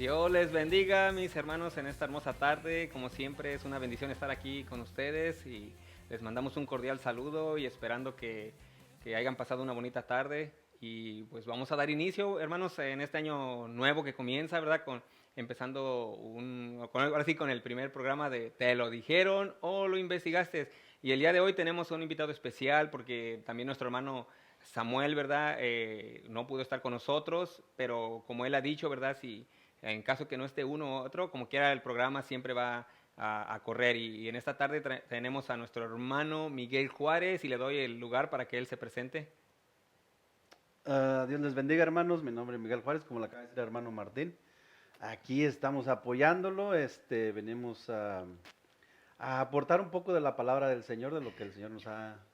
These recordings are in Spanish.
Dios les bendiga, mis hermanos, en esta hermosa tarde. Como siempre, es una bendición estar aquí con ustedes y les mandamos un cordial saludo y esperando que hayan pasado una bonita tarde. Y pues vamos a dar inicio, hermanos, en este año nuevo que comienza, ¿verdad? Ahora sí, con el primer programa de ¿Te lo dijeron o lo investigaste? Y el día de hoy tenemos un invitado especial porque también nuestro hermano Samuel, ¿verdad? No pudo estar con nosotros, pero como él ha dicho, ¿verdad? Si en caso que no esté uno u otro, como quiera el programa siempre va a correr. Y en esta tarde tenemos a nuestro hermano Miguel Juárez y le doy el lugar para que él se presente. Dios les bendiga, hermanos. Mi nombre es Miguel Juárez, como lo acaba de decir el hermano Martín. Aquí estamos apoyándolo. Venimos a aportar un poco de la palabra del Señor, de lo que el Señor nos ha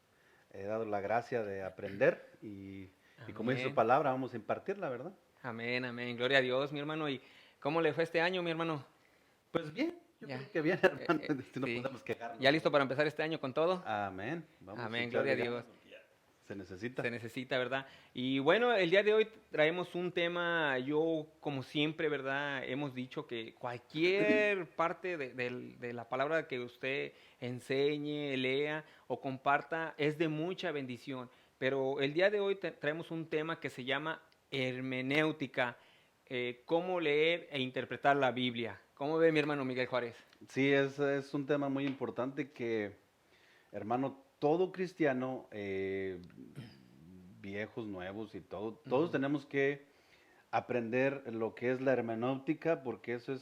dado la gracia de aprender. Y como dice su Amén, palabra, vamos a impartirla, ¿verdad? amén, amén. Gloria a Dios, mi hermano. ¿Y cómo le fue este año, mi hermano? Pues bien, yo Ya, creo que bien, hermano. Si no sí. podemos quejarnos, ¿Ya listo ¿verdad? para empezar este año con todo? Amén. Vamos a Amén, gloria a echarle ganas Dios. porque ya se necesita. Se necesita, ¿verdad? Y bueno, el día de hoy traemos un tema, yo como siempre, ¿verdad? Hemos dicho que cualquier parte de la palabra que usted enseñe, lea o comparta es de mucha bendición. Pero el día de hoy traemos un tema que se llama hermenéutica, cómo leer e interpretar la Biblia. ¿Cómo ve mi hermano Miguel Juárez? Sí, es un tema muy importante que, hermano, todo cristiano, viejos, nuevos y todo, todos Ujú. tenemos que aprender lo que es la hermenéutica, porque eso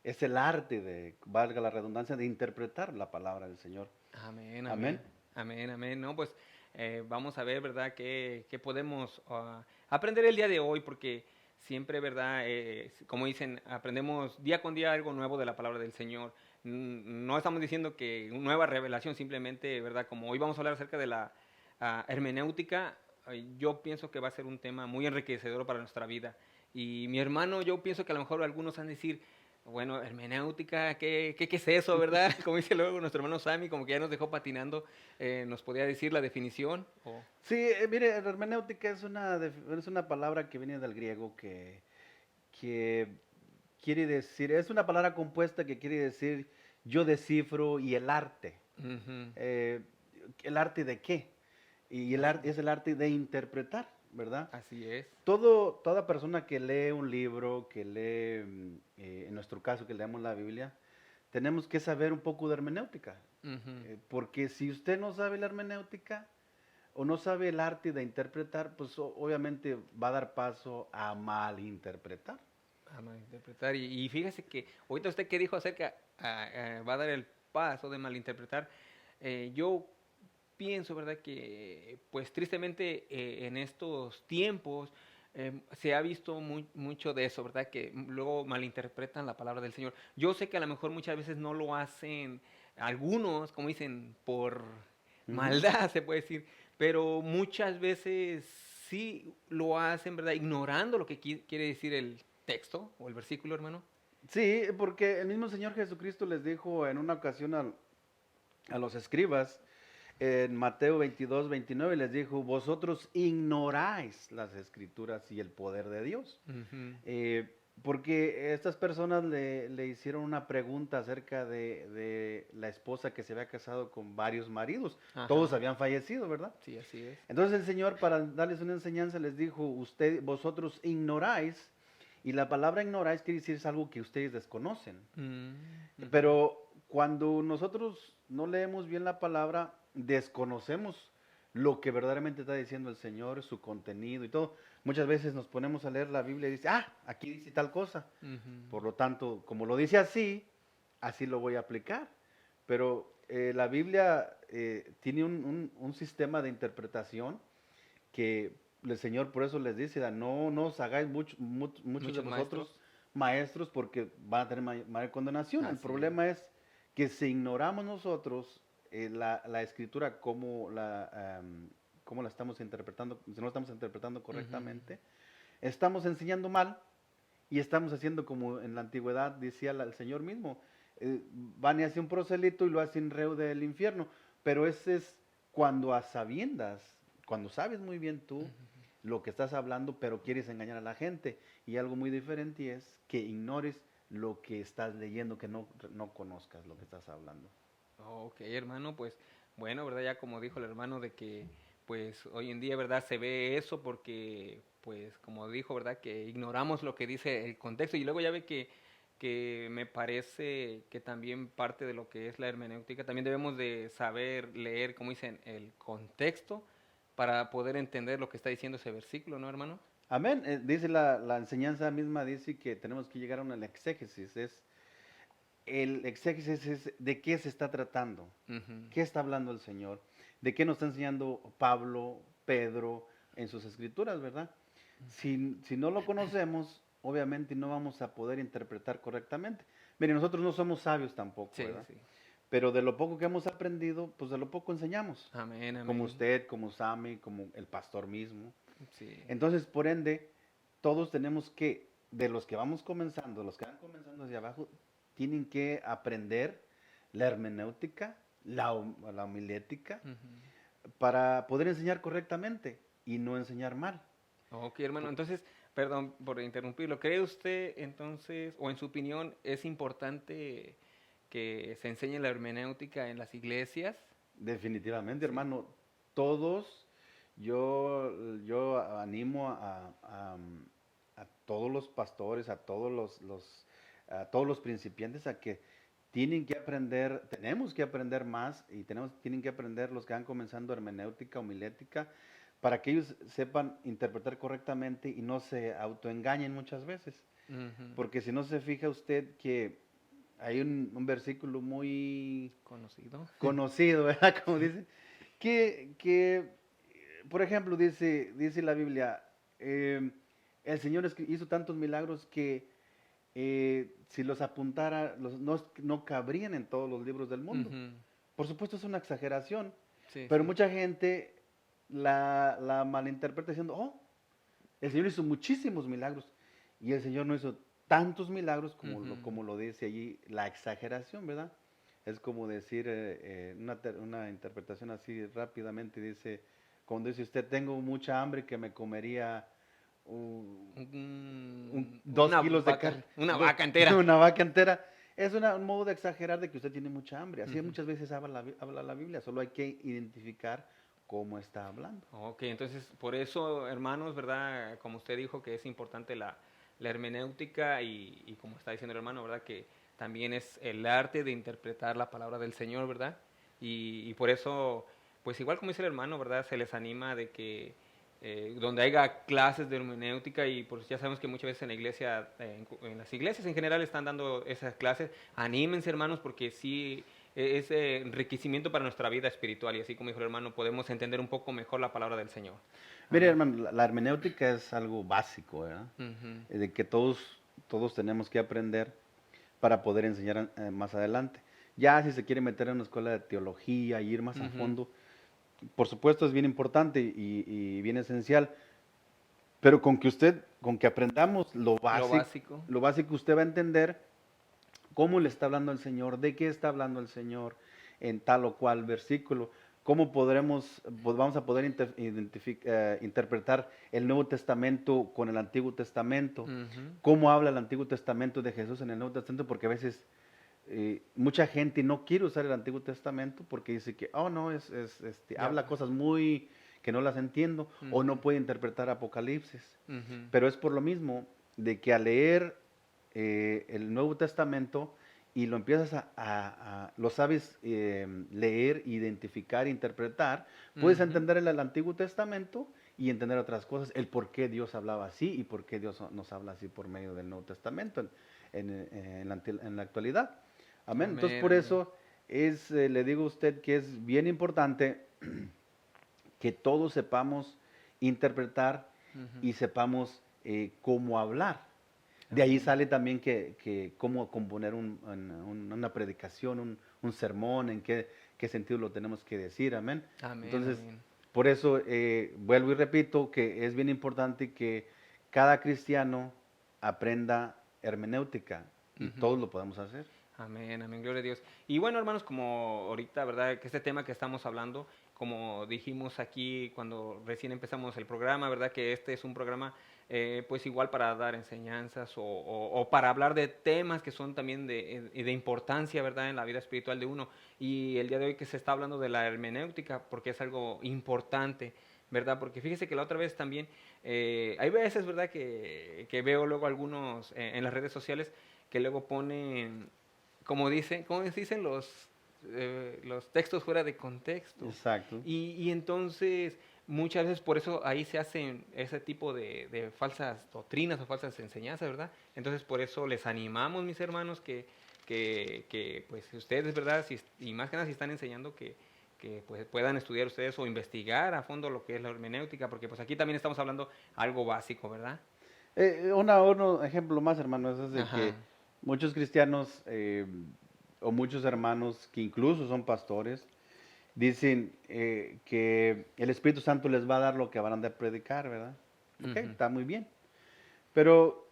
es el arte de, valga la redundancia, de interpretar la palabra del Señor. Amén, Amén. amén, amén, amén. No, pues vamos a ver, ¿verdad? ¿Qué podemos aprender el día de hoy? Porque siempre, ¿verdad? Como dicen, aprendemos día con día algo nuevo de la palabra del Señor. No estamos diciendo que una nueva revelación, simplemente, ¿verdad? Como hoy vamos a hablar acerca de la hermenéutica, yo pienso que va a ser un tema muy enriquecedor para nuestra vida. Y mi hermano, yo pienso que a lo mejor algunos han de decir, bueno, hermenéutica, ¿qué es eso, verdad? Como dice luego nuestro hermano Sammy, como que ya nos dejó patinando, ¿nos podría decir la definición? Sí, mire, hermenéutica es una palabra que viene del griego que quiere decir, es una palabra compuesta que quiere decir yo descifro y el arte. Ujú. Eh, ¿El arte de qué? Y el arte Oh, es el arte de interpretar, ¿verdad? así es. Toda persona que lee un libro, que lee, en nuestro caso que leemos la Biblia, tenemos que saber un poco de hermenéutica. Ujú. Porque si usted no sabe la hermenéutica o no sabe el arte de interpretar, pues obviamente va a dar paso a malinterpretar. A malinterpretar. Y fíjese que ahorita usted que dijo acerca, va a dar el paso de malinterpretar. Yo pienso, ¿verdad? Que pues tristemente en estos tiempos se ha visto mucho de eso, ¿verdad? Que luego malinterpretan la palabra del Señor. Yo sé que a lo mejor muchas veces no lo hacen algunos, como dicen, por Ujú. maldad, se puede decir, pero muchas veces sí lo hacen, ¿verdad? Ignorando lo que quiere decir el texto o el versículo, hermano. Sí, porque el mismo Señor Jesucristo les dijo en una ocasión a los escribas, en Mateo 22, 29 les dijo, vosotros ignoráis las escrituras y el poder de Dios. Ujú. Porque estas personas le hicieron una pregunta acerca de la esposa que se había casado con varios maridos. Todos Ajá, habían fallecido, ¿verdad? sí, así es. Entonces el Señor, para darles una enseñanza, les dijo, vosotros ignoráis, y la palabra ignoráis quiere decir es algo que ustedes desconocen. Ujú. Pero cuando nosotros no leemos bien la palabra, desconocemos lo que verdaderamente está diciendo el Señor, su contenido y todo. Muchas veces nos ponemos a leer la Biblia y dice, ah, aquí dice tal cosa. Ujú. Por lo tanto, como lo dice así, así lo voy a aplicar. Pero la Biblia tiene un sistema de interpretación que el Señor por eso les dice, no os hagáis muchos de Muchos maestros. vosotros maestros porque van a tener mayor condenación. El Así es. problema es que si ignoramos nosotros la escritura como la estamos interpretando, si no la estamos interpretando Ujú. correctamente, estamos enseñando mal y estamos haciendo como en la antigüedad decía el Señor mismo, van y hace un proselito y lo hacen reo del infierno, pero ese es cuando a sabiendas, cuando sabes muy bien tú lo que estás hablando, pero quieres engañar a la gente. Y algo muy diferente es que ignores lo que estás leyendo, que no conozcas lo que estás hablando. Ok, hermano, pues bueno, ¿verdad? Ya como dijo el hermano de que pues hoy en día, ¿verdad? Se ve eso porque pues como dijo, ¿verdad? Que ignoramos lo que dice el contexto y luego ya ve que me parece que también parte de lo que es la hermenéutica, también debemos de saber leer, como dicen, el contexto para poder entender lo que está diciendo ese versículo, ¿no, hermano? Amén. Dice la enseñanza misma, dice que tenemos que llegar a un exégesis. El exégesis es de qué se está tratando, Ujú. qué está hablando el Señor, de qué nos está enseñando Pablo, Pedro en sus escrituras, ¿verdad? Si no lo conocemos, obviamente no vamos a poder interpretar correctamente. Mire, nosotros no somos sabios tampoco, Sí, ¿verdad? sí. Pero de lo poco que hemos aprendido, pues de lo poco enseñamos. Amén, Como amén. usted, como Sammy, como el pastor mismo. Sí. Entonces, por ende, todos tenemos que, de los que vamos comenzando, los que van comenzando hacia abajo, tienen que aprender la hermenéutica, la homilética, Ujú. para poder enseñar correctamente y no enseñar mal. Ok, hermano, Por- entonces, perdón por interrumpirlo, ¿cree usted entonces, o en su opinión, es importante que se enseñe la hermenéutica en las iglesias? Definitivamente, Sí. hermano, todos, yo animo a todos los pastores, a todos los principiantes a que tienen que aprender, tenemos que aprender más y tienen que aprender los que van comenzando hermenéutica, homilética, para que ellos sepan interpretar correctamente y no se autoengañen muchas veces. Ujú. Porque si no se fija usted que hay un versículo muy Conocido. conocido, ¿verdad? Como dice, por ejemplo, dice la Biblia, el Señor hizo tantos milagros que si los apuntara, no cabrían en todos los libros del mundo. Ujú. Por supuesto es una exageración, Sí, pero sí. mucha gente la malinterpreta diciendo, oh, el Señor hizo muchísimos milagros y el Señor no hizo tantos milagros Ujú. como lo dice allí, la exageración, ¿verdad? Es como decir una interpretación así rápidamente, dice, cuando dice usted, tengo mucha hambre que me comería dos kilos de carne, Una vaca entera. una vaca entera. Es un modo de exagerar de que usted tiene mucha hambre. Así Ujú. muchas veces habla la Biblia, solo hay que identificar cómo está hablando. Ok, entonces por eso, hermanos, ¿verdad? Como usted dijo que es importante la hermenéutica y como está diciendo el hermano, ¿verdad? Que también es el arte de interpretar la palabra del Señor, ¿verdad? Y por eso, pues igual como dice el hermano, ¿verdad? Se les anima de que donde haya clases de hermenéutica y pues ya sabemos que muchas veces en la iglesia, en las iglesias en general están dando esas clases, anímense hermanos porque sí es enriquecimiento para nuestra vida espiritual y así como dijo el hermano podemos entender un poco mejor la palabra del Señor. Mire, Amén. hermano, la hermenéutica es algo básico, ¿verdad? Ujú. De que todos tenemos que aprender para poder enseñar más adelante. Ya si se quiere meter en una escuela de teología y ir más a Ujú. fondo, por supuesto es bien importante y bien esencial, pero con que aprendamos Lo básico. lo básico usted va a entender cómo le está hablando el Señor, de qué está hablando el Señor en tal o cual versículo, cómo vamos a poder interpretar el Nuevo Testamento con el Antiguo Testamento, Ujú. cómo habla el Antiguo Testamento de Jesús en el Nuevo Testamento, porque a veces mucha gente no quiere usar el Antiguo Testamento porque dice que, oh no, Ya habla va. cosas muy que no las entiendo o Ujú. no puede interpretar Apocalipsis. Ujú. Pero es por lo mismo de que al leer el Nuevo Testamento y lo empiezas lo sabes leer, identificar, interpretar, puedes Ujú. entender el Antiguo Testamento y entender otras cosas, el por qué Dios hablaba así y por qué Dios nos habla así por medio del Nuevo Testamento en la actualidad. Amén. Entonces Amén, por amén. eso le digo a usted que es bien importante que todos sepamos interpretar Ujú. y sepamos cómo hablar. De ahí Amén. sale también que cómo componer una predicación, un sermón, en qué sentido lo tenemos que decir, amén. Amén, Entonces, amén. por eso vuelvo y repito que es bien importante que cada cristiano aprenda hermenéutica y Ujú. todos lo podemos hacer. Amén, amén, gloria a Dios. Y bueno, hermanos, como ahorita, ¿verdad? Que este tema que estamos hablando, como dijimos aquí cuando recién empezamos el programa, ¿verdad? Que este es un programa pues igual para dar enseñanzas o para hablar de temas que son también de importancia, ¿verdad? En la vida espiritual de uno. Y el día de hoy que se está hablando de la hermenéutica, porque es algo importante, ¿verdad? Porque fíjese que la otra vez también, hay veces, ¿verdad? Que veo luego algunos en las redes sociales que luego ponen, como dicen los textos fuera de contexto. Exacto. Y entonces muchas veces por eso ahí se hacen ese tipo de falsas doctrinas o falsas enseñanzas, ¿verdad? Entonces por eso les animamos, mis hermanos, que pues ustedes, ¿verdad? Y más que nada si están enseñando que pues puedan estudiar ustedes o investigar a fondo lo que es la hermenéutica, porque pues aquí también estamos hablando algo básico, ¿verdad? Un ejemplo más, hermano, es de Ajá. que muchos cristianos o muchos hermanos que incluso son pastores dicen que el Espíritu Santo les va a dar lo que van a predicar, ¿verdad? Ok, Ujú. está muy bien. Pero,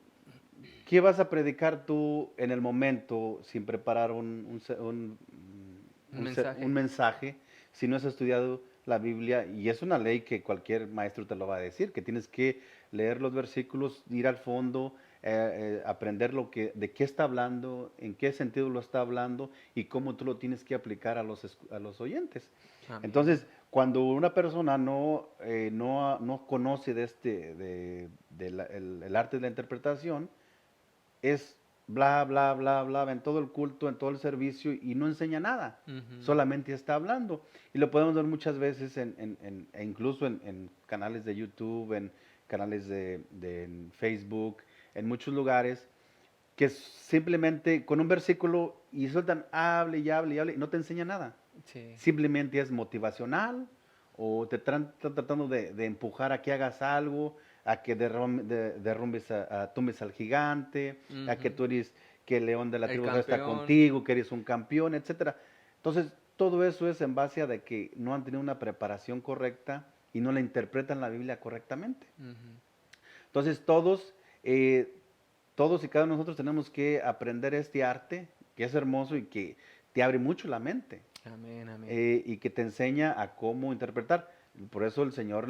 ¿qué vas a predicar tú en el momento sin preparar Un mensaje. un mensaje si no has estudiado la Biblia? Y es una ley que cualquier maestro te lo va a decir, que tienes que leer los versículos, ir al fondo, aprender de qué está hablando, en qué sentido lo está hablando y cómo tú lo tienes que aplicar a los oyentes. Amén. Entonces, cuando una persona no conoce el arte de la interpretación, es bla, bla, bla, bla, en todo el culto, en todo el servicio y no enseña nada, Ujú. solamente está hablando. Y lo podemos ver muchas veces e incluso en canales de YouTube, en canales en Facebook, en muchos lugares, que simplemente con un versículo y sueltan, hable y hable y hable y no te enseña nada. Sí. Simplemente es motivacional o están tratando de empujar a que hagas algo, a que derrumbes tumbes al gigante, a que Ujú. tú eres, que el león de la El tribu de Judá está campeón. contigo, que eres un campeón, etcétera. Entonces, todo eso es en base a de que no han tenido una preparación correcta y no la interpretan la Biblia correctamente. Ujú. Entonces, todos y cada uno de nosotros tenemos que aprender este arte, que es hermoso y que te abre mucho la mente Amén, amén. y que te enseña a cómo interpretar. Por eso el Señor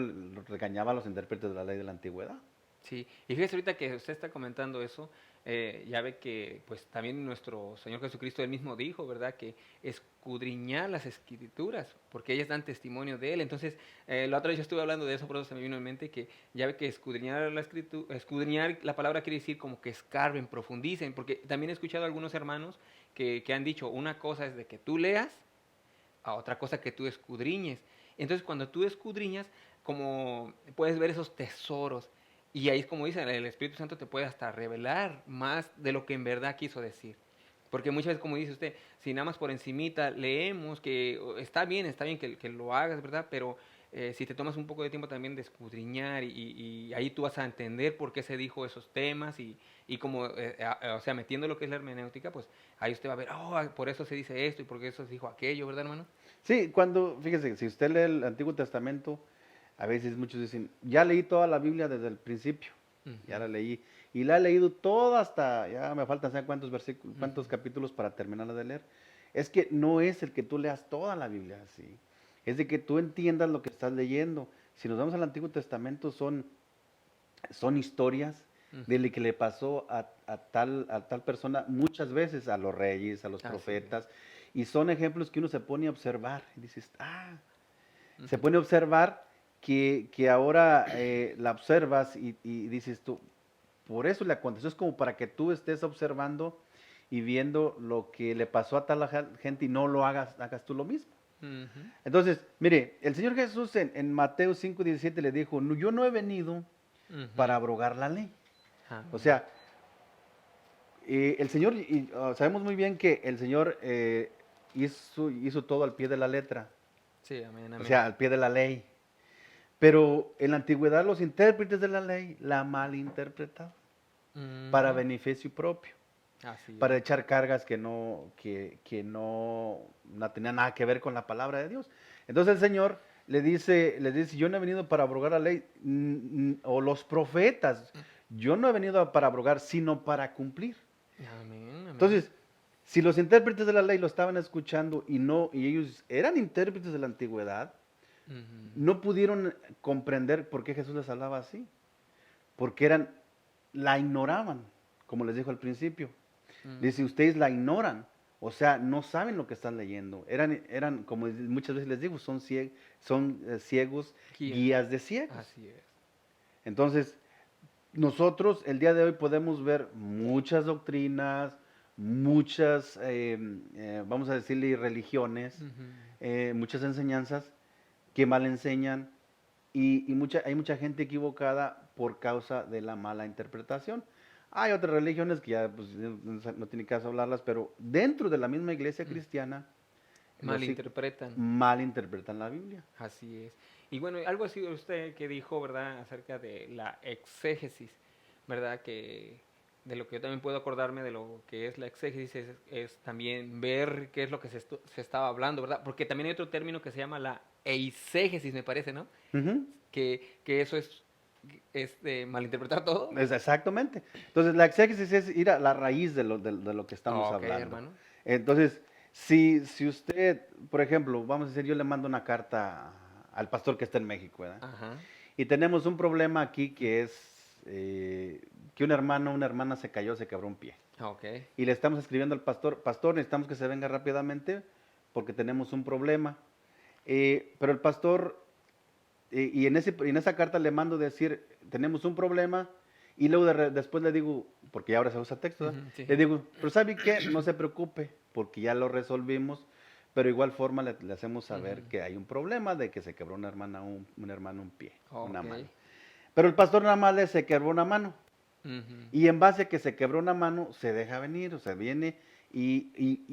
regañaba a los intérpretes de la ley de la antigüedad. Sí, y fíjese ahorita que usted está comentando eso, ya ve que pues también nuestro Señor Jesucristo él mismo dijo, ¿verdad? Que escudriñar las escrituras, porque ellas dan testimonio de él. Entonces, la otra vez yo estuve hablando de eso, por eso se me vino en mente que ya ve que escudriñar la escritura, escudriñar la palabra quiere decir como que escarben, profundicen, porque también he escuchado a algunos hermanos que han dicho, una cosa es de que tú leas, a otra cosa que tú escudriñes. Entonces, cuando tú escudriñas, como puedes ver esos tesoros, y ahí es como dicen, el Espíritu Santo te puede hasta revelar más de lo que en verdad quiso decir. Porque muchas veces, como dice usted, si nada más por encimita leemos que está bien que lo hagas, ¿verdad? Pero si te tomas un poco de tiempo también de escudriñar y ahí tú vas a entender por qué se dijo esos temas y como, o sea, metiendo lo que es la hermenéutica, pues ahí usted va a ver, oh, por eso se dice esto y por eso se dijo aquello, ¿verdad, hermano? Sí, fíjese, si usted lee el Antiguo Testamento, a veces muchos dicen, ya leí toda la Biblia desde el principio, ya Ujú, la leí, y la he leído toda hasta, ya me faltan saber cuántos versículos, ujú. cuántos capítulos para terminarla de leer. Es que no es el que tú leas toda la Biblia así, es de que tú entiendas lo que estás leyendo. Si nos vamos al Antiguo Testamento, son historias de Ujú. lo que le pasó a tal persona muchas veces, a los reyes, a los Así es. profetas, y son ejemplos que uno se pone a observar y dices, se Ujú. pone a observar que ahora la observas y dices tú, por eso le aconteció, es como para que tú estés observando y viendo lo que le pasó a tal gente y no lo hagas tú lo mismo. Ujú. Entonces, mire, el Señor Jesús en Mateo 5:17 le dijo, "No, yo no he venido para Ujú. abrogar la ley." O Amén. sea, el Señor, sabemos muy bien que el Señor hizo todo al pie de la letra, Sí, amén, o amén. sea, al pie de la ley. Pero en la antigüedad los intérpretes de la ley la malinterpretaban para Ujú. beneficio propio, Así es. para echar cargas que no tenían nada que ver con la palabra de Dios. Entonces el Señor les dice, yo no he venido para abrogar la ley, o los profetas, yo no he venido para abrogar, sino para cumplir. Amén, amén. Entonces, si los intérpretes de la ley lo estaban escuchando y ellos eran intérpretes de la antigüedad, Ujú. no pudieron comprender por qué Jesús les hablaba así, porque la ignoraban, como les dijo al principio. Dice, Ujú. ustedes la ignoran, o sea, no saben lo que están leyendo. Eran como muchas veces les digo, son ciegos, Guía. guías de ciegos. Así es. Entonces, nosotros el día de hoy podemos ver muchas doctrinas, muchas, vamos a decirle, religiones, Ujú. muchas enseñanzas que mal enseñan y hay mucha gente equivocada por causa de la mala interpretación. Hay otras religiones que ya pues, no tiene caso hablarlas, pero dentro de la misma iglesia Mm. cristiana, Malinterpretan. mal interpretan la Biblia. Así es. Y bueno, algo así usted que dijo, ¿verdad? Acerca de la exégesis, ¿verdad? Que de lo que yo también puedo acordarme de lo que es la exégesis es también ver qué es lo que se estaba hablando, ¿verdad? Porque también hay otro término que se llama la eisegesis, me parece, ¿no? Ujú. Que eso es de malinterpretar todo. Exactamente. Entonces, la exégesis es ir a la raíz de lo que estamos Ok, hablando. hermano. Entonces, si usted, por ejemplo, vamos a decir, yo le mando una carta al pastor que está en México, ¿verdad? Ajá. Y tenemos un problema aquí que es que un hermano, una hermana se cayó, se quebró un pie. Ok. Y le estamos escribiendo al pastor, pastor, necesitamos que se venga rápidamente porque tenemos un problema. Pero el pastor, y en esa carta le mando decir, tenemos un problema, y luego después le digo, porque ya ahora se usa texto, ¿verdad? Ujú, sí, Le sí. digo, pero ¿sabe qué? No se preocupe, porque ya lo resolvimos, pero igual forma le hacemos saber Ujú. que hay un problema de que se quebró una hermana, un hermano un pie, una Ok. mano. Pero el pastor nada más le se quebró una mano. Ujú. Y en base a que se quebró una mano, se deja venir, o sea, viene y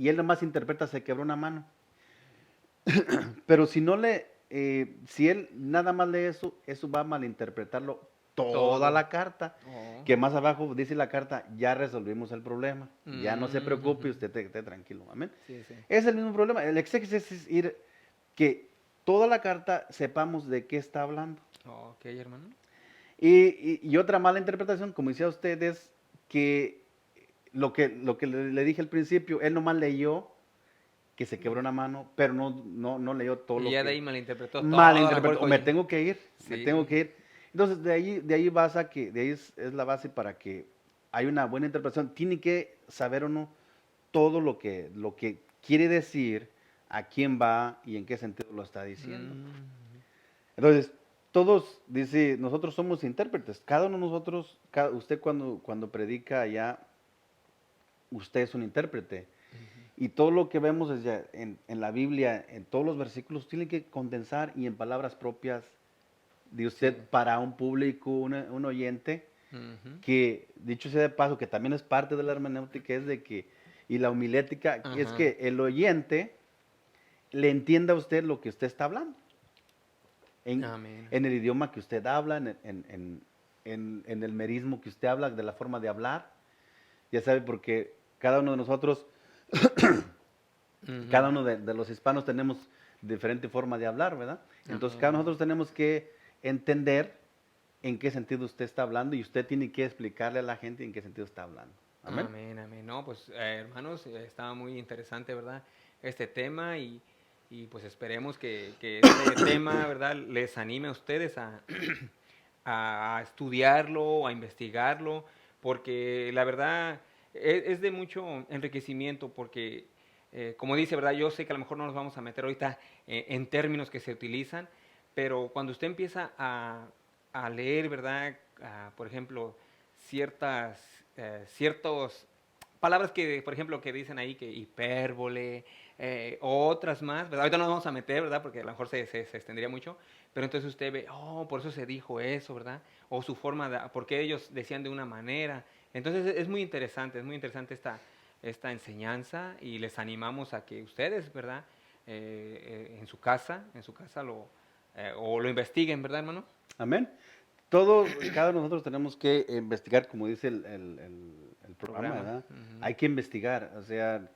él nada más interpreta se quebró una mano. Pero si no si él nada más lee eso, eso va a malinterpretarlo toda Todo. la carta. Oh. Que más abajo dice la carta, ya resolvimos el problema. Ya no se preocupe, Ujú. usted esté tranquilo. Amén. Sí, sí. Es el mismo problema. El exégesis es ir que toda la carta sepamos de qué está hablando. Ok, hermano. Y otra mala interpretación, como decía usted, es que lo que le dije al principio, él nomás leyó que se quebró una mano, pero no leyó todo Y lo ya de que ahí malinterpretó mal todo, a lo mejor interpretó. O dijo, me oye, tengo que ir, me sí, tengo sí. que ir. Entonces de ahí basa que, de ahí es la base para que hay una buena interpretación. Tiene que saber uno todo lo que quiere decir, a quién va y en qué sentido lo está diciendo. Mm. Entonces, todos, dice, nosotros somos intérpretes. Cada uno de nosotros, usted cuando predica allá, usted es un intérprete. Ujú. Y todo lo que vemos en la Biblia, en todos los versículos, tiene que condensar y en palabras propias de Sí. usted para un público, un oyente, Ujú. que dicho sea de paso, que también es parte de la hermenéutica, y la homilética, es Ajá. que el oyente le entienda a usted lo que usted está hablando, en, Amén. en el idioma que usted habla, en el merismo que usted habla, de la forma de hablar. Ya sabe, porque cada uno de nosotros, cada Ujú. uno de los hispanos tenemos diferente forma de hablar, ¿verdad? Entonces, cada uno de Amén. nosotros tenemos que entender en qué sentido usted está hablando y usted tiene que explicarle a la gente en qué sentido está hablando. Amén. Amén, amén. No, pues hermanos, estaba muy interesante, ¿verdad? Este tema y pues esperemos que este tema, ¿verdad? Les anime a ustedes a estudiarlo, a investigarlo, porque la verdad es de mucho enriquecimiento, porque como dice, ¿verdad? Yo sé que a lo mejor no nos vamos a meter ahorita en términos que se utilizan, pero cuando usted empieza a leer, ¿verdad? Por ejemplo, ciertos palabras que, por ejemplo, que dicen ahí que hipérbole, o otras más, ¿verdad? Ahorita no nos vamos a meter, ¿verdad? Porque a lo mejor se extendería mucho, pero entonces usted ve, oh, por eso se dijo eso, ¿verdad? O su forma de, porque ellos decían de una manera. Entonces es muy interesante esta enseñanza y les animamos a que ustedes, ¿verdad? En su casa o lo investiguen, ¿verdad, hermano? Amén. Todos, cada uno de nosotros tenemos que investigar, como dice el programa, Programa. ¿verdad? Ujú. Hay que investigar, o sea,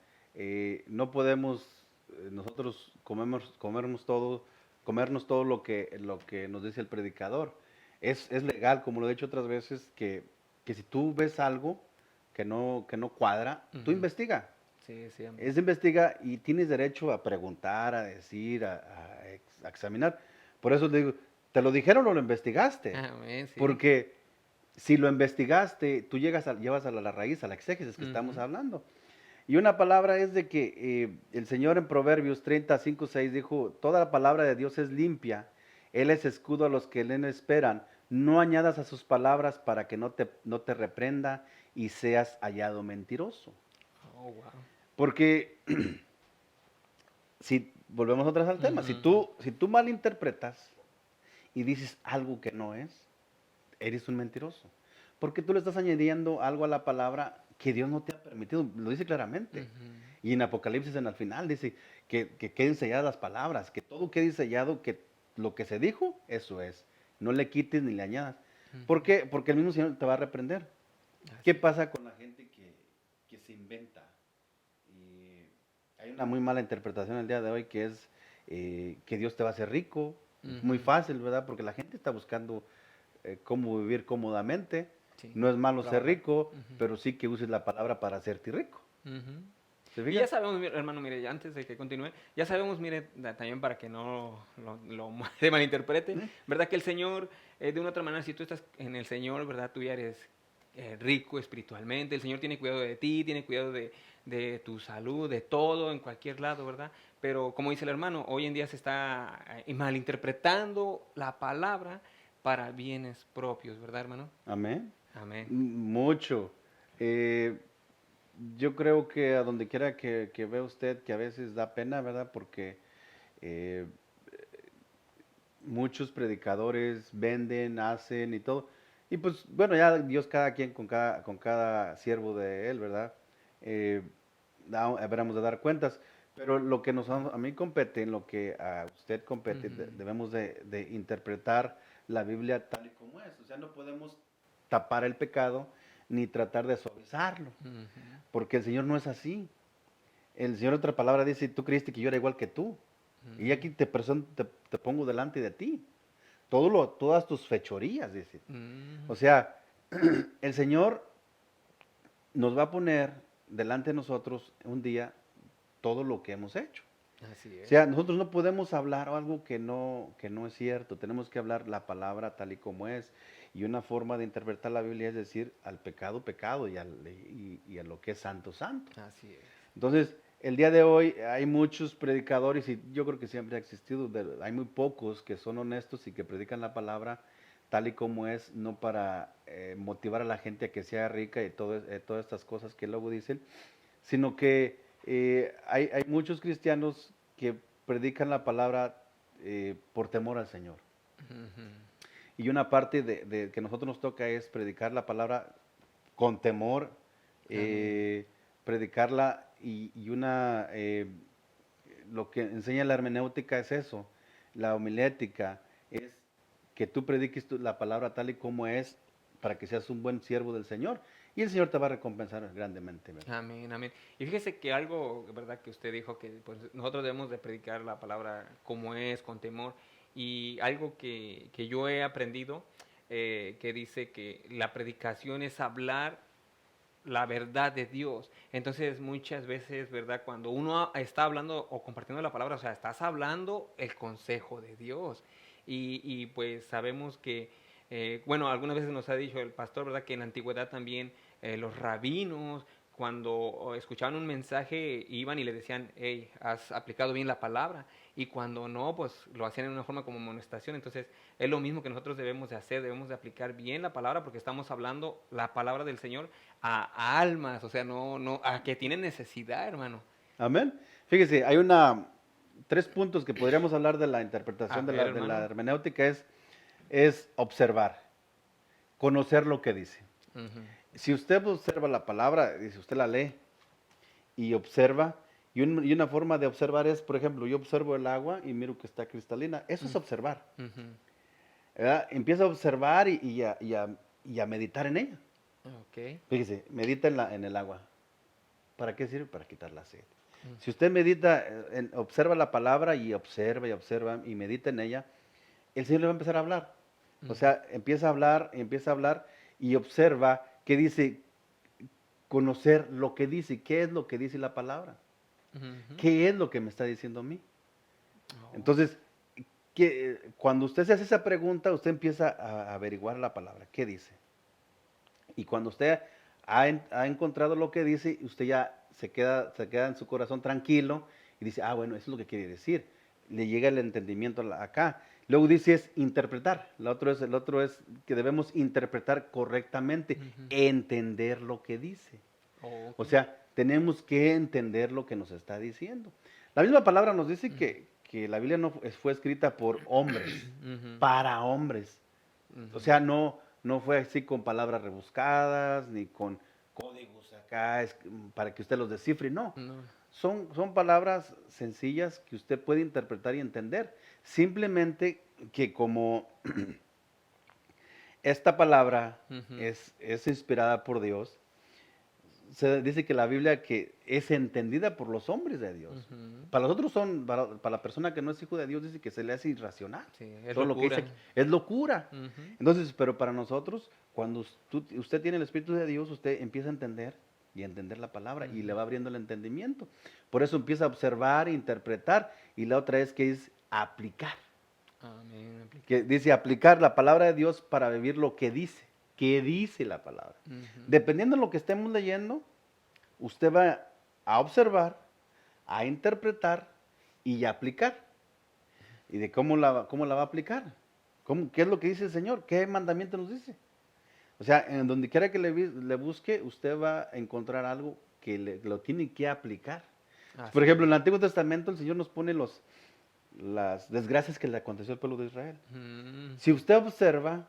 no podemos nosotros comernos todo lo que nos dice el predicador. Es legal, como lo he dicho otras veces, que si tú ves algo que no cuadra, tú Ujú. investiga. Sí, sí, amén. Es investiga y tienes derecho a preguntar, a decir, a examinar. Por eso le digo, ¿te lo dijeron o lo investigaste? Amén, sí. Porque si lo investigaste, tú llevas a la raíz, a la exégesis que estamos Ujú. hablando. Y una palabra es de que el Señor en Proverbios 35:6 dijo, toda la palabra de Dios es limpia, Él es escudo a los que en Él esperan, no añadas a sus palabras para que no te reprenda y seas hallado mentiroso. Oh, wow. Porque si volvemos otra vez al tema, si Ujú. tú malinterpretas y dices algo que no es, eres un mentiroso. Porque tú le estás añadiendo algo a la palabra que Dios no te ha permitido, lo dice claramente. Ujú. Y en Apocalipsis en el final dice que queden selladas las palabras, que todo quede sellado, que lo que se dijo, eso es. No le quites ni le añadas. ¿Por Ujú. qué? Porque el mismo Señor te va a reprender. ¿Qué Así pasa con la gente que se inventa? Y hay una muy mala interpretación el día de hoy que es que Dios te va a hacer rico. es. Muy Ujú. fácil, ¿verdad? Porque la gente está buscando cómo vivir cómodamente. Sí, No es malo ser trabajar. rico, Ujú. pero sí que uses la palabra para hacerte rico. Ujú. ¿Se Y ya fija? sabemos, hermano, mire, ya antes de que continúe, ya sabemos, mire, también para que no se malinterprete, ¿Eh? ¿verdad? Que el Señor, de una u otra manera, si tú estás en el Señor, ¿verdad? Tú ya eres rico espiritualmente, el Señor tiene cuidado de ti, tiene cuidado de tu salud, de todo, en cualquier lado, ¿verdad? Pero como dice el hermano, hoy en día se está malinterpretando la palabra para bienes propios, ¿verdad, hermano? Amén. Amén. Mucho. Eh, yo creo que a donde quiera que vea usted, que a veces da pena, ¿verdad? Porque eh, muchos predicadores venden, hacen y todo. Y pues bueno, ya Dios cada quien con cada siervo de él, ¿verdad? Eh, habremos de dar cuentas. Pero lo que a mí compete, en lo que a usted compete, Ujú. debemos de interpretar la Biblia tal y como es. O sea, no podemos tapar el pecado ni tratar de suavizarlo, Ujú. porque el Señor no es así. El Señor, otra palabra, dice, tú creíste que yo era igual que tú. Y aquí te pongo delante de ti. Todas tus fechorías, dice. Ujú. O sea, el Señor nos va a poner delante de nosotros un día todo lo que hemos hecho. Así O es. sea, nosotros no podemos hablar algo que no es cierto. Tenemos que hablar la palabra tal y como es. Y una forma de interpretar la Biblia es decir al pecado, pecado y a lo que es santo, santo. Así es. Entonces, el día de hoy hay muchos predicadores y yo creo que siempre ha existido, hay muy pocos que son honestos y que predican la palabra tal y como es, no para motivar a la gente a que sea rica y todas estas cosas que luego dicen, sino que hay muchos cristianos que predican la palabra por temor al Señor. Ujú. Y una parte de que nosotros nos toca es predicar la palabra con temor, Amén. predicarla lo que enseña la hermenéutica es eso, la homilética es que tú prediques la palabra tal y como es para que seas un buen siervo del Señor y el Señor te va a recompensar grandemente, ¿verdad? Amén, amén. Y fíjese que algo, ¿verdad? Que usted dijo que pues, nosotros debemos de predicar la palabra como es, con temor. Y algo que yo he aprendido, que dice que la predicación es hablar la verdad de Dios. Entonces, muchas veces, ¿verdad? Cuando uno está hablando o compartiendo la palabra, o sea, estás hablando el consejo de Dios. Y pues sabemos que, bueno, algunas veces nos ha dicho el pastor, ¿verdad? Que en la antigüedad también los rabinos, cuando escuchaban un mensaje, iban y le decían, hey, has aplicado bien la palabra. Y cuando no, pues lo hacían en una forma como amonestación. Entonces, es lo mismo que nosotros debemos de hacer, debemos de aplicar bien la palabra porque estamos hablando la palabra del Señor a almas, o sea, no, a que tienen necesidad, hermano. Amén. Fíjese, tres puntos que podríamos hablar de la A interpretación de ver, la hermano. hermenéutica es observar, conocer lo que dice. Ujú. Si usted observa la palabra, y si usted la lee y observa, y una forma de observar es, por ejemplo, yo observo el agua y miro que está cristalina. Eso es observar. Ujú. ¿Verdad? Empieza a observar y a meditar en ella. Ok. Fíjese, medita en el agua. ¿Para qué sirve? Para quitar la sed. Mm. Si usted medita, observa la palabra y observa y medita en ella, el Señor le va a empezar a hablar. O Ujú. sea, empieza a hablar y observa qué dice, conocer lo que dice, qué es lo que dice la palabra, Ujú. qué es lo que me está diciendo a mí. Oh. Entonces, que cuando usted se hace esa pregunta, usted empieza a averiguar la palabra, ¿qué dice? Y cuando usted ha encontrado lo que dice, usted ya se queda en su corazón tranquilo y dice, ah, bueno, eso es lo que quiere decir. Le llega el entendimiento acá. Luego dice es interpretar. El otro es que debemos interpretar correctamente, Ujú. entender lo que dice. Ok. O sea, tenemos que entender lo que nos está diciendo. La misma palabra nos dice Ujú. que la Biblia no fue escrita por hombres, Ujú. para hombres. O Ujú. sea, no fue así con palabras rebuscadas, ni con códigos acá para que usted los descifre, no. No. Son palabras sencillas que usted puede interpretar y entender. Simplemente que como esta palabra Ujú. es inspirada por Dios, se dice que la Biblia que es entendida por los hombres de Dios. Ujú. Para los otros para la persona que no es hijo de Dios dice que se le hace irracional. Sí, es Todo lo que dice locura. aquí es locura. Ujú. Entonces, pero para nosotros, cuando usted tiene el Espíritu de Dios, usted empieza a entender y a entender la palabra y le Ujú. va abriendo el entendimiento. Por eso empieza a observar, interpretar y la otra es que es aplicar. Amén. Aplica. Que dice aplicar la palabra de Dios para vivir lo que dice. ¿Qué dice la palabra? Ujú. Dependiendo de lo que estemos leyendo, usted va a observar, a interpretar y a aplicar. ¿Y de cómo la va a aplicar? ¿Qué es lo que dice el Señor? ¿Qué mandamiento nos dice? O sea, en donde quiera que le busque, usted va a encontrar algo que lo tiene que aplicar. Por Así ejemplo, es. en el Antiguo Testamento el Señor nos pone las desgracias que le aconteció al pueblo de Israel. Mm. Si usted observa,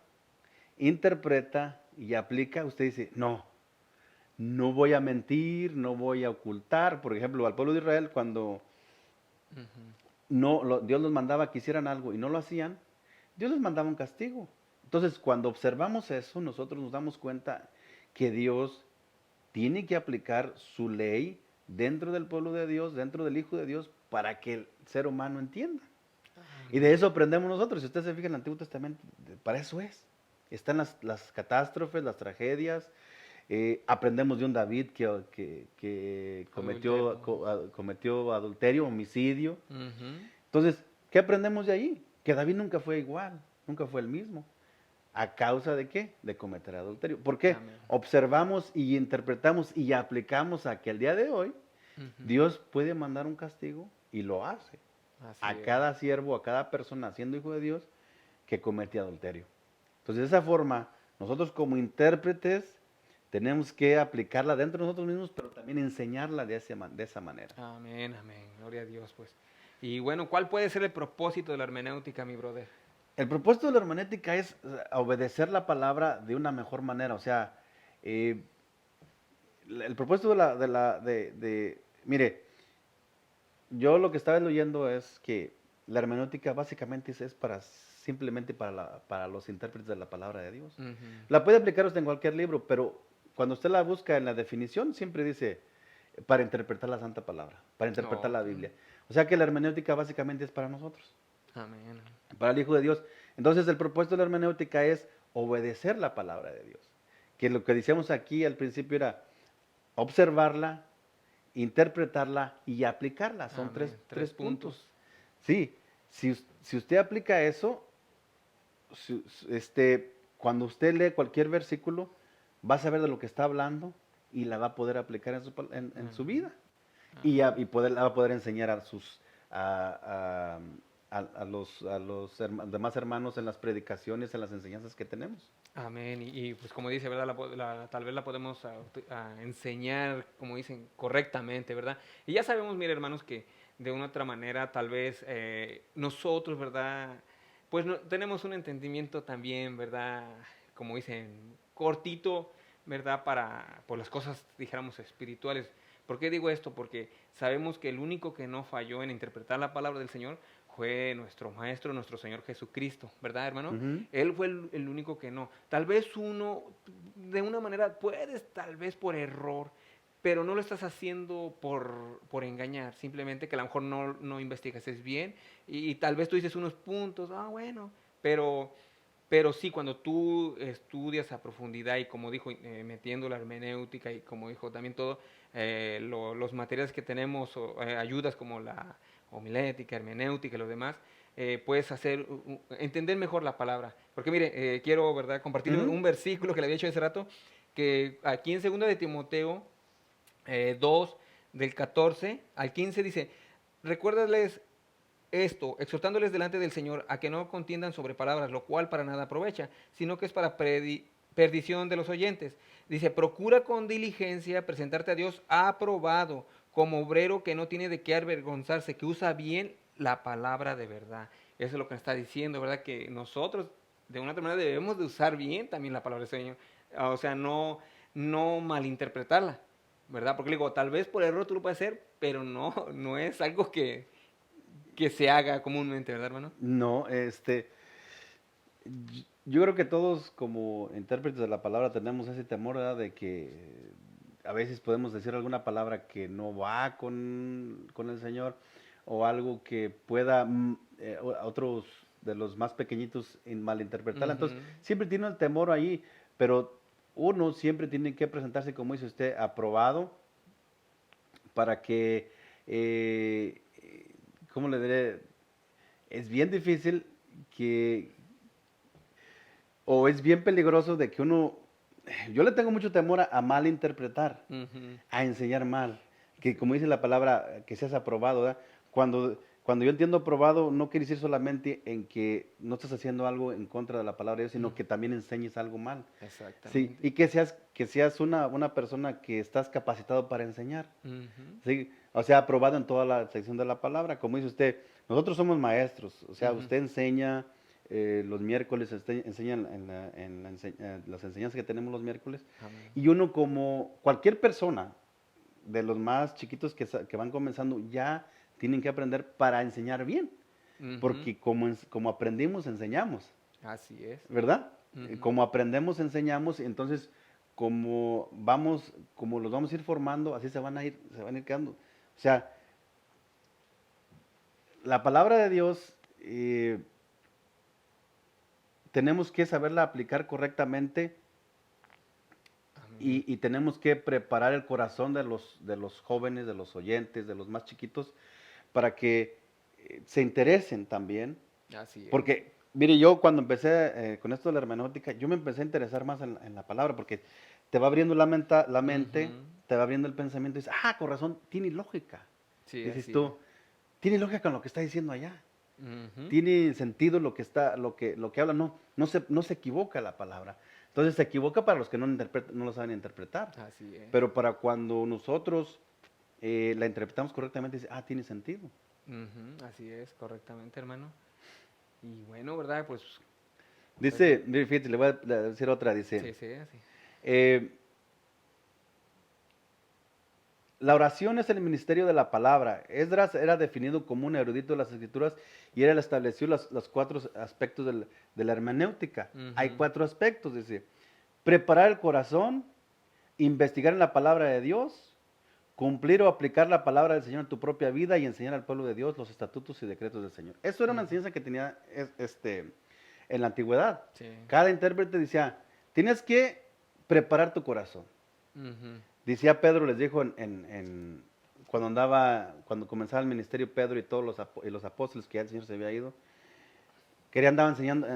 interpreta y aplica, usted dice, no voy a mentir, no voy a ocultar. Por ejemplo, al pueblo de Israel, cuando Ujú. Dios los mandaba que hicieran algo y no lo hacían, Dios les mandaba un castigo. Entonces, cuando observamos eso, nosotros nos damos cuenta que Dios tiene que aplicar su ley dentro del pueblo de Dios, dentro del Hijo de Dios, para que el ser humano entienda. Y de Amén. eso aprendemos nosotros. Si usted se fija en el Antiguo Testamento, para eso es. Están las catástrofes, las tragedias. Aprendemos de un David que Adulterio. cometió adulterio, homicidio. Ujú. Entonces, ¿qué aprendemos de ahí? Que David nunca fue igual, nunca fue el mismo. ¿A causa de qué? De cometer adulterio. ¿Por qué? Amén. Observamos y interpretamos y aplicamos a que el día de hoy Ujú. Dios puede mandar un castigo y lo hace Así a es. cada siervo, a cada persona siendo hijo de Dios que comete adulterio. Entonces, de esa forma, nosotros como intérpretes tenemos que aplicarla dentro de nosotros mismos, pero también enseñarla de esa manera. Amén, amén. Gloria a Dios, pues. Y bueno, ¿cuál puede ser el propósito de la hermenéutica, mi brother? El propósito de la hermenéutica es obedecer la palabra de una mejor manera. O sea, eh, el propósito mire, yo lo que estaba leyendo es que la hermenéutica básicamente es para simplemente para los intérpretes de la palabra de Dios. Ujú. La puede aplicar usted en cualquier libro, pero cuando usted la busca en la definición, siempre dice para interpretar la Santa Palabra, para interpretar la Ok. Biblia. O sea que la hermenéutica básicamente es para nosotros, Amén. para el Hijo de Dios. Entonces el propósito de la hermenéutica es obedecer la palabra de Dios. Que lo que decíamos aquí al principio era observarla, interpretarla y aplicarla. Son Amén. Tres tres puntos. puntos. Sí, si usted aplica eso, cuando usted lee cualquier versículo, va a saber de lo que está hablando y la va a poder aplicar en su Amén. vida. Amén. La va a poder enseñar a, a los demás hermanos en las predicaciones, en las enseñanzas que tenemos. Amén. Pues como dice, ¿verdad? Tal vez la podemos enseñar, como dicen, correctamente, ¿verdad? Y ya sabemos, mire, hermanos, que de una u otra manera, tal vez nosotros, ¿verdad? Pues no, tenemos un entendimiento también, ¿verdad? Como dicen, cortito, ¿verdad? Por las cosas, dijéramos, espirituales. ¿Por qué digo esto? Porque sabemos que el único que no falló en interpretar la palabra del Señor fue nuestro Maestro, nuestro Señor Jesucristo, ¿verdad, hermano? Ujú. Él fue el único que no. Tal vez uno, de una manera, puedes, tal vez por error, pero no lo estás haciendo por engañar. Simplemente que a lo mejor no investigaste bien y tal vez tú dices unos puntos, bueno, pero, pero sí, cuando tú estudias a profundidad y como dijo, metiendo la hermenéutica y como dijo también todo, los materiales que tenemos, ayudas como la homilética, hermenéutica y lo demás, puedes entender mejor la palabra. Porque mire, quiero, ¿verdad?, compartir Ujú. un versículo que le había hecho hace rato, que aquí en 2 de Timoteo 2, del 14 al 15 dice, recuérdales esto, exhortándoles delante del Señor a que no contiendan sobre palabras, lo cual para nada aprovecha, sino que es para perdición de los oyentes. Dice, procura con diligencia presentarte a Dios aprobado, como obrero que no tiene de qué avergonzarse, que usa bien la palabra de verdad. Eso es lo que está diciendo, ¿verdad? Que nosotros, de una otra manera, debemos de usar bien también la palabra del Señor. O sea, no malinterpretarla, ¿verdad? Porque le digo, tal vez por error tú lo puedes hacer, pero no es algo que se haga comúnmente, ¿verdad, hermano? No, yo creo que todos como intérpretes de la palabra tenemos ese temor, ¿verdad? De que a veces podemos decir alguna palabra que no va con el Señor o algo que pueda a otros de los más pequeñitos malinterpretarla. Entonces, Ujú. siempre tiene el temor ahí, pero uno siempre tiene que presentarse, como dice usted, aprobado para que, ¿cómo le diré? Es bien difícil que, o es bien peligroso de que uno, yo le tengo mucho temor a mal interpretar, Ujú. a enseñar mal, que Sí. como dice la palabra, que seas aprobado, ¿verdad? Cuando yo entiendo aprobado, no quiere decir solamente en que no estás haciendo algo en contra de la palabra de Dios, sino Mm. que también enseñes algo mal. Sí, Exactamente. y que seas una persona que estás capacitado para enseñar. Ujú. Sí, o sea, aprobado en toda la sección de la palabra. Como dice usted, nosotros somos maestros, o sea, Ujú. usted enseña los miércoles, usted enseña las enseñanzas que tenemos los miércoles, Amén. y uno como cualquier persona, de los más chiquitos que van comenzando, ya tienen que aprender para enseñar bien, Ujú. porque como aprendimos, enseñamos. Así es. ¿Verdad? Ujú. Como aprendemos, enseñamos, y entonces como los vamos a ir formando, así se van a ir quedando. O sea, la palabra de Dios tenemos que saberla aplicar correctamente Amén. y tenemos que preparar el corazón de los jóvenes, de los oyentes, de los más chiquitos, para que se interesen también. Así es. Porque, mire, yo cuando empecé con esto de la hermenéutica, yo me empecé a interesar más en la palabra, porque te va abriendo la mente, Ujú. te va abriendo el pensamiento, y dices, con razón, tiene lógica. Sí, Dices así es. tú, tiene lógica con lo que está diciendo allá. Ujú. Tiene sentido lo que habla, no se equivoca la palabra. Entonces se equivoca para los que no lo saben interpretar. Así es. Pero para cuando nosotros la interpretamos correctamente, dice, tiene sentido. Ujú. Así es, correctamente, hermano. Y bueno, ¿verdad? Pues Dice, mire, fíjate, le voy a decir otra, dice, sí, sí, así. eh, la oración es el ministerio de la palabra. Esdras era definido como un erudito de las escrituras y él estableció los 4 aspectos de la hermenéutica. Hay Ujú. 4 aspectos, dice. Preparar el corazón, investigar en la palabra de Dios, cumplir o aplicar la palabra del Señor en tu propia vida y enseñar al pueblo de Dios los estatutos y decretos del Señor. Eso era una Ujú. enseñanza que tenía en la antigüedad. Sí. Cada intérprete decía, tienes que preparar tu corazón. Ujú. Decía Pedro, les dijo cuando comenzaba el ministerio Pedro y todos los apóstoles que ya el Señor se había ido, que ya andaban enseñando,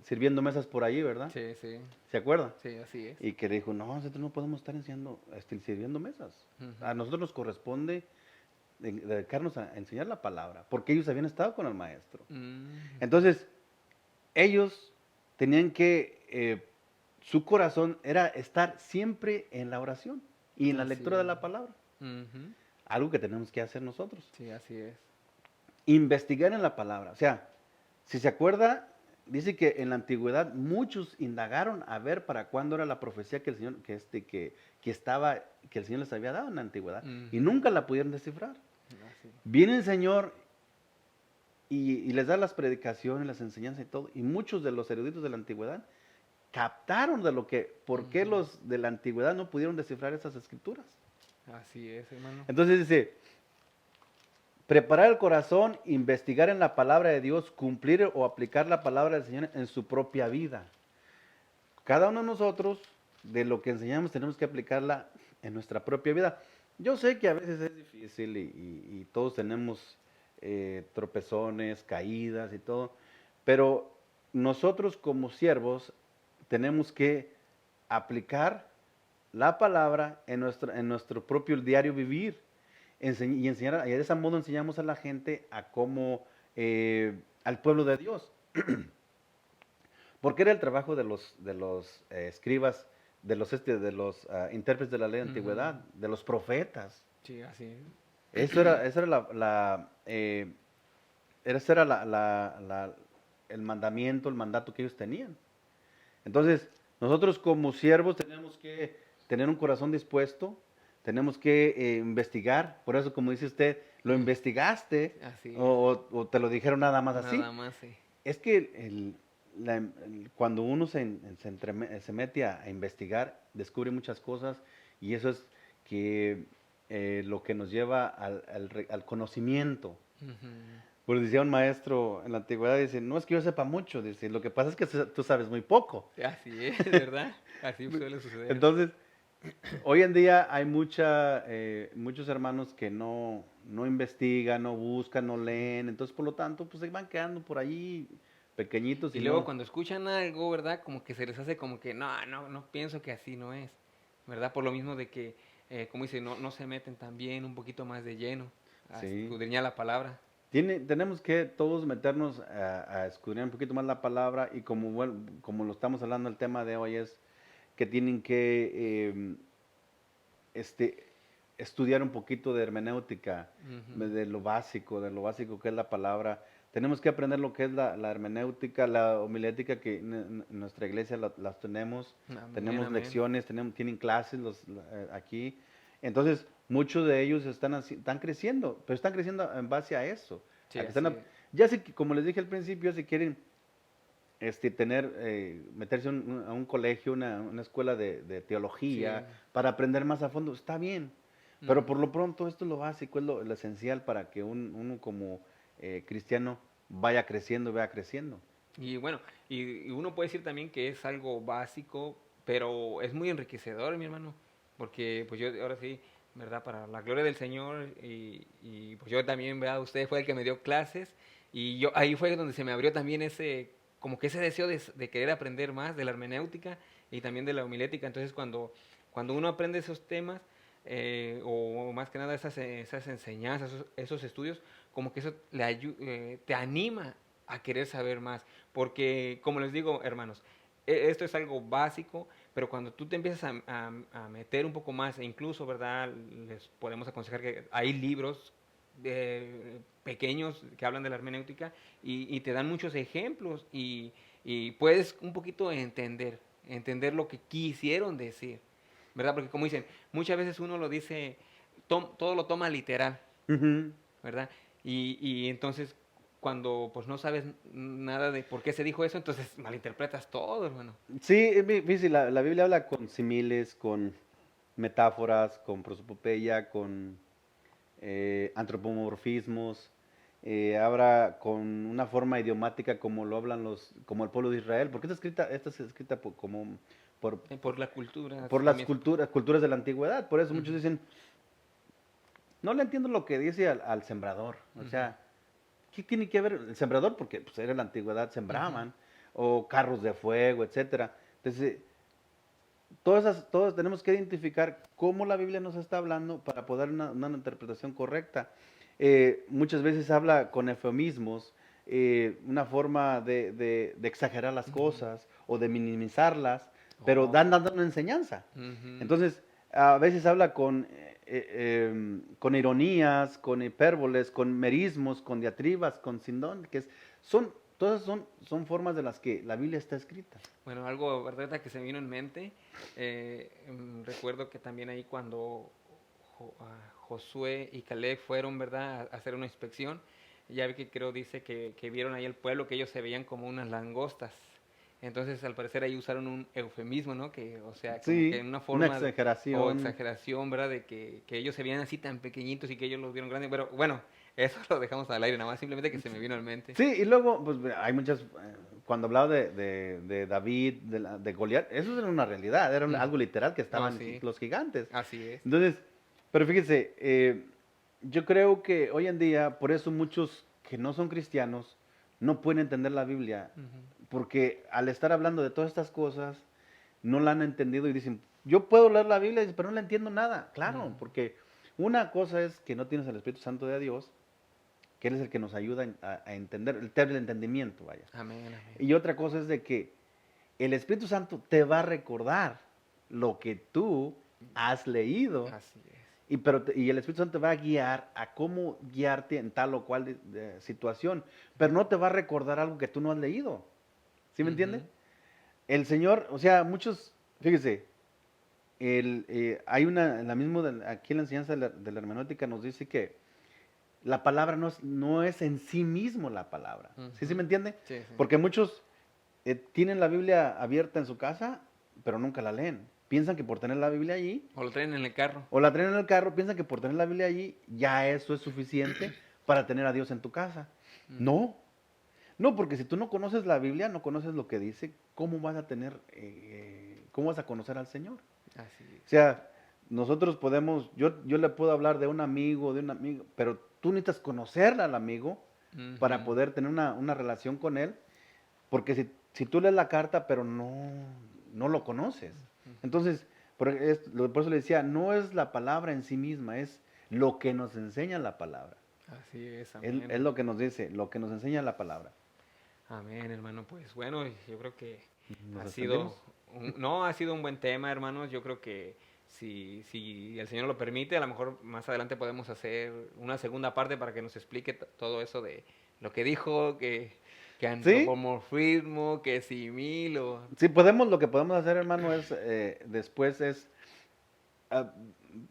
sirviendo mesas por allí, ¿verdad? Sí, sí. ¿Se acuerda? Sí, así es. Y que le dijo, no, nosotros no podemos estar enseñando, sirviendo mesas. A Ujú. nosotros nos corresponde dedicarnos a enseñar la palabra, porque ellos habían estado con el maestro. Mm. Entonces, ellos tenían su corazón era estar siempre en la oración y en la Así lectura de es. la palabra. Ujú. Algo que tenemos que hacer nosotros. Sí, así es. Investigar en la palabra. O sea, si se acuerda, dice que en la antigüedad muchos indagaron a ver para cuándo era la profecía que el Señor, que el Señor les había dado en la antigüedad. Y Ujú. nunca la pudieron descifrar. Así. Viene el Señor y les da las predicaciones, las enseñanzas y todo. Y muchos de los eruditos de la antigüedad captaron por qué Ujú. los de la antigüedad no pudieron descifrar esas escrituras. Así es, hermano. Entonces dice, preparar el corazón, investigar en la palabra de Dios, cumplir o aplicar la palabra del Señor en su propia vida. Cada uno de nosotros, de lo que enseñamos, tenemos que aplicarla en nuestra propia vida. Yo sé que a veces es difícil y todos tenemos tropezones, caídas y todo, pero nosotros como siervos tenemos que aplicar la palabra en nuestro propio diario vivir y enseñar, y de ese modo enseñamos a la gente a cómo, al pueblo de Dios. Porque era el trabajo de los escribas, de los intérpretes de la ley de Ujú. antigüedad, de los profetas. Sí, así es. Eso era ese era el mandamiento, el mandato que ellos tenían. Entonces, nosotros como siervos tenemos que tener un corazón dispuesto, tenemos que investigar. Por eso, como dice usted, lo Mm, investigaste así es. o te lo dijeron nada más así. Nada más, sí. Es que cuando uno se mete a investigar, descubre muchas cosas y eso es que lo que nos lleva al conocimiento. Ujú. Pues decía un maestro en la antigüedad, dice, no es que yo sepa mucho, dice, lo que pasa es que tú sabes muy poco. Así es, ¿verdad? Así suele suceder. Entonces, hoy en día hay muchos hermanos que no investigan, no buscan, no leen, entonces por lo tanto, pues se van quedando por ahí pequeñitos Y y luego no. cuando escuchan algo, ¿verdad? Como que se les hace como que, no pienso que así no es, ¿verdad? Por lo mismo de que, como dice, no se meten también un poquito más de lleno a Sí. escudriñar la palabra. Tenemos que todos meternos a escudriñar un poquito más la palabra y como lo estamos hablando, el tema de hoy es que tienen que este, estudiar un poquito de hermenéutica, Ujú. de lo básico que es la palabra. Tenemos que aprender lo que es la hermenéutica, la homilética que en nuestra iglesia las tenemos. Amén, Tenemos amén. lecciones, tienen clases aquí. Entonces, muchos de ellos están creciendo, pero están creciendo en base a eso. Sí, A que así están, es. ya sé que, como les dije al principio, si quieren meterse a un colegio, una escuela de Sí. teología, para aprender más a fondo, está bien. Pero por Ujú. lo pronto esto es lo básico, es lo esencial para que uno como cristiano vaya creciendo, vaya creciendo. Y bueno, y uno puede decir también que es algo básico, pero es muy enriquecedor, mi hermano, porque pues yo ahora sí, ¿verdad? Para la gloria del Señor y pues yo también, ¿verdad? Usted fue el que me dio clases y yo ahí fue donde se me abrió también ese, como que ese deseo de querer aprender más de la hermenéutica y también de la homilética. Entonces cuando uno aprende esos temas, o más que nada esas enseñanzas, esos estudios, como que eso te anima a querer saber más. Porque, como les digo, hermanos, esto es algo básico, pero cuando tú te empiezas a meter un poco más, e incluso, ¿verdad? Les podemos aconsejar que hay libros pequeños que hablan de la hermenéutica y te dan muchos ejemplos y puedes un poquito entender lo que quisieron decir, ¿verdad? Porque como dicen, muchas veces uno lo dice, todo lo toma literal, Ujú. ¿verdad? Y entonces cuando pues no sabes nada de por qué se dijo eso, entonces malinterpretas todo, hermano. Sí, es difícil. La Biblia habla con similes, con metáforas, con prosopopeya, con antropomorfismos, habla con una forma idiomática como lo hablan como el pueblo de Israel, porque esta es escrita como por, Por la cultura por las también. culturas de la antigüedad. Por eso muchos Ujú, dicen, no le entiendo lo que dice al sembrador. O ujú, sea, ¿qué tiene que ver el sembrador? Porque pues, era la antigüedad, ujú. sembraban, o carros de fuego, etcétera. Entonces, todos tenemos que identificar cómo la Biblia nos está hablando para poder dar una interpretación correcta. Muchas veces habla con eufemismos, una forma de exagerar las Ujú. cosas o de minimizarlas, pero Oh, dando una enseñanza. ujú. Entonces, a veces habla con ironías, con hipérboles, con merismos, con diatribas, con sindón, todas son formas de las que la Biblia está escrita. Bueno, algo, ¿verdad? Que se me vino en mente. Recuerdo que también ahí cuando Josué y Caleb fueron, ¿verdad? A hacer una inspección, ya vi que creo dice que vieron ahí el pueblo, que ellos se veían como unas langostas. Entonces, al parecer ahí usaron un eufemismo, ¿no? Que, o sea, como que Sí, en una una forma o exageración. exageración, ¿verdad? De que ellos se veían así tan pequeñitos y que ellos los vieron grandes. Pero bueno, eso lo dejamos al aire, nada más simplemente que se me vino en mente. Sí, y luego, pues hay muchas, cuando hablaba de David, de Goliat, eso era una realidad, era Mm. algo literal que Oh, estaban sí, los gigantes. así es. Entonces, pero fíjese, Yo creo que hoy en día, por eso muchos que no son cristianos no pueden entender la Biblia, Ujú, porque al estar hablando de todas estas cosas, no la han entendido y dicen, yo puedo leer la Biblia, pero no la entiendo nada. Claro, ujú. porque una cosa es que no tienes el Espíritu Santo de Dios, que Él es el que nos ayuda a entender, el tener el entendimiento, vaya. Amén, amén. Y otra cosa es de que el Espíritu Santo te va a recordar lo que tú has leído Así es. y el Espíritu Santo te va a guiar a cómo guiarte en tal o cual situación, pero no te va a recordar algo que tú no has leído. ¿Sí me entiende? Ujú, El Señor, o sea, muchos, fíjese, hay una, en la misma, aquí en la enseñanza de la hermenéutica nos dice que la palabra no es en sí mismo la palabra. ¿Sí me ujú. entiende? Sí, sí. Porque muchos tienen la Biblia abierta en su casa, pero nunca la leen. Piensan que por tener la Biblia allí, O lo traen en el carro. o la traen en el carro, piensan que por tener la Biblia allí, ya eso es suficiente para tener a Dios en tu casa. Ujú. No, no, porque si tú no conoces la Biblia, no conoces lo que dice, ¿cómo vas a cómo vas a conocer al Señor? Así O es. sea, nosotros podemos, yo le puedo hablar de un amigo, pero tú necesitas conocer al amigo para Ujú, poder tener una relación con él, porque si tú lees la carta, pero no lo conoces. ujú. Entonces, por eso le decía, no es la palabra en sí misma, es lo que nos enseña la palabra. Así es, Es amén. lo que nos dice, lo que nos enseña la palabra. Amén, hermano. Pues bueno, yo creo que ¿Nos ha sido extendimos? no, ha sido un buen tema, hermanos. Yo creo que si el Señor lo permite, a lo mejor más adelante podemos hacer una segunda parte para que nos explique todo eso de lo que dijo, que Sí, antropomorfismo, que simil o... sí podemos, lo que podemos hacer, hermano, es después es a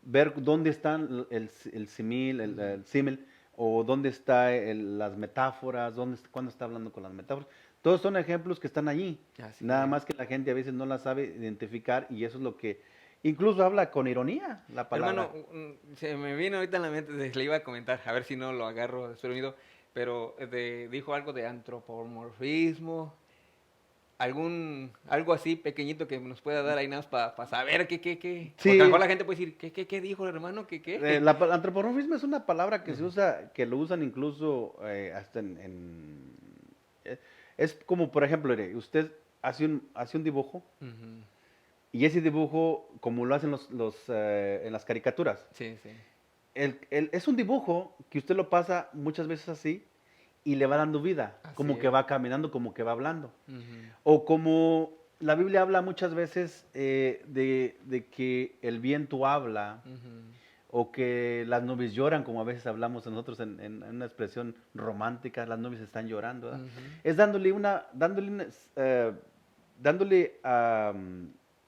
ver dónde están el simil, Ujú. el símil, o dónde está las metáforas, cuándo está hablando con las metáforas. Todos son ejemplos que están allí. Así Nada es. más que la gente a veces no las sabe identificar y eso es lo que incluso habla con ironía la Hermano, palabra. se me vino ahorita en la mente, le iba a comentar, a ver si no lo agarro desprevenido, pero dijo algo de antropomorfismo, algo así pequeñito que nos pueda dar ahí nada más para saber qué. Porque a lo mejor Sí, la gente puede decir, ¿qué dijo el hermano? ¿Qué? antropomorfismo es una palabra que se usa, que lo usan incluso hasta eh, es como, por ejemplo, mire, usted hace un dibujo. Ujú. Y ese dibujo, como lo hacen en las caricaturas, Sí, sí. es un dibujo que usted lo pasa muchas veces así y le va dando vida, Así como que es. va caminando, como que va hablando. Ujú, O como la Biblia habla muchas veces de que el viento habla, ujú, o que las nubes lloran, como a veces hablamos nosotros en una expresión romántica, las nubes están llorando, ¿verdad? ujú. Es dándole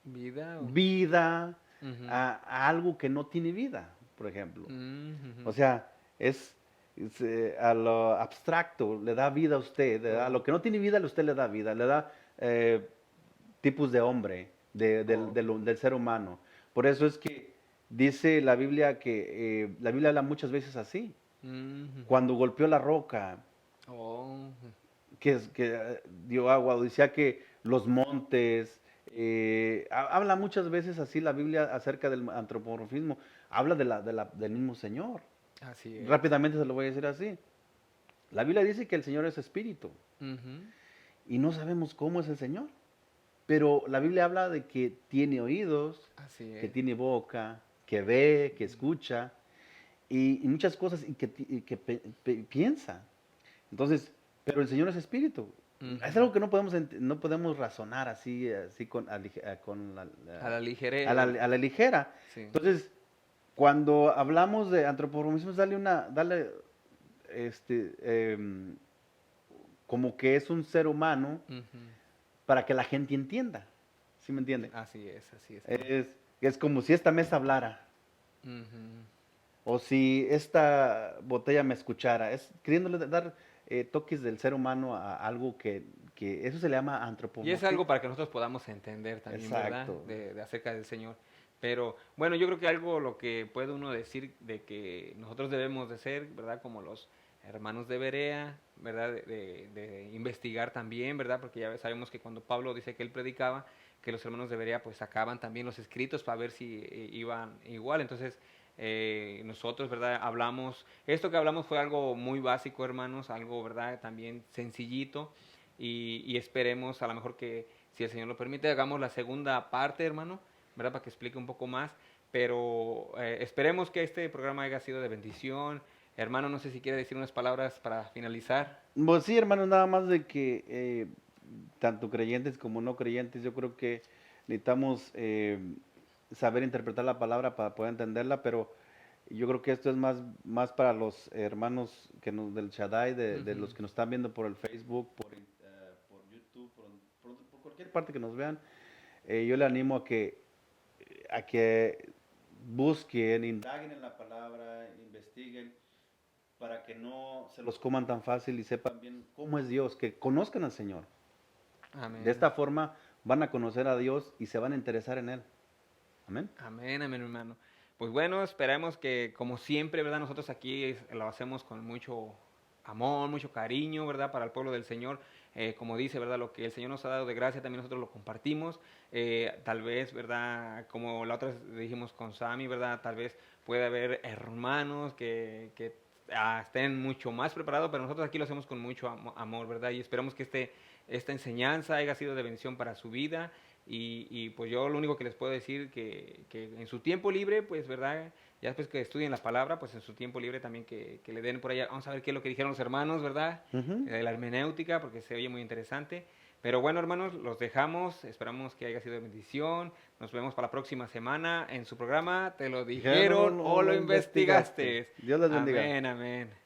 ¿Vida o...? vida Ujú, a algo que no tiene vida, por ejemplo. ujú. O sea, a lo abstracto, le da vida a usted, a Oh, lo que no tiene vida, usted le da vida, le da eh, tipos de hombre, oh, del ser humano. Por eso es que dice la Biblia que la Biblia habla muchas veces así. ujú. Cuando golpeó la roca, Oh, que dio agua, o decía que los montes, habla muchas veces así la Biblia acerca del antropomorfismo, habla del mismo Señor. así es. Rápidamente se lo voy a decir así. La Biblia dice que el Señor es espíritu Ujú, y no sabemos cómo es el Señor, pero la Biblia habla de que tiene oídos, así que es. tiene boca, que ve, que escucha y muchas cosas y que piensa. Entonces, pero el Señor es espíritu. Es Ujú. algo que no podemos razonar así con A la a la ligera. sí. Entonces, cuando hablamos de antropomorfismo, es este, como que es un ser humano Ujú. para que la gente entienda. ¿Sí me entiende? Así es, hermano. Es como si esta mesa hablara, Ujú. o si esta botella me escuchara. Es queriéndole dar toques del ser humano a algo que eso se le llama Y es algo antropomorfismo. para que nosotros podamos entender también, ¿verdad? Exacto. De acerca del Señor. Pero bueno, yo creo que algo lo que puede uno decir de que nosotros debemos de ser, ¿verdad? Como los hermanos de Berea, ¿verdad? De investigar también, ¿verdad? Porque ya sabemos que cuando Pablo dice que él predicaba, que los hermanos de Berea pues sacaban también los escritos para ver si iban igual. Entonces, nosotros, ¿verdad? Hablamos, esto que hablamos fue algo muy básico, hermanos, algo, ¿verdad? También sencillito y esperemos a lo mejor que, si el Señor lo permite, hagamos la segunda parte, hermano, ¿verdad? Para que explique un poco más, pero esperemos que este programa haya sido de bendición. Hermano, no sé si quiere decir unas palabras para finalizar. Pues sí, hermano, nada más de que tanto creyentes como no creyentes, yo creo que necesitamos saber interpretar la palabra para poder entenderla, pero yo creo que esto es más para los hermanos que nos, del Shaddai, de los Ujú. que nos están viendo por el Facebook, por YouTube, por cualquier parte que nos vean. Yo le animo a que busquen, indaguen en la palabra, investiguen, para que no se los coman tan fácil y sepan bien cómo es Dios, que conozcan al Señor. De Amén. esta forma van a conocer a Dios y se van a interesar en Él. Amén. Amén, amén, hermano. Pues bueno, esperemos que, como siempre, ¿verdad? Nosotros aquí lo hacemos con mucho amor, mucho cariño, ¿verdad? Para el pueblo del Señor. Como dice, ¿verdad? Lo que el Señor nos ha dado de gracia, también nosotros lo compartimos. Tal vez, ¿verdad? Como la otra vez dijimos con Sammy, ¿verdad? Tal vez puede haber hermanos que estén mucho más preparados, pero nosotros aquí lo hacemos con mucho amor, ¿verdad? Y esperamos que esta enseñanza haya sido de bendición para su vida y pues yo lo único que les puedo decir que en su tiempo libre, pues verdad, ya después que estudien la palabra, pues en su tiempo libre también que le den por allá, vamos a ver qué es lo que dijeron los hermanos, ¿verdad? Ujú. De la hermenéutica, porque se oye muy interesante. Pero bueno, hermanos, los dejamos, esperamos que haya sido de bendición, nos vemos para la próxima semana en su programa, ¿te lo dijeron Dijeron o o lo lo investigaste. investigaste? Dios les bendiga. Amén, amén.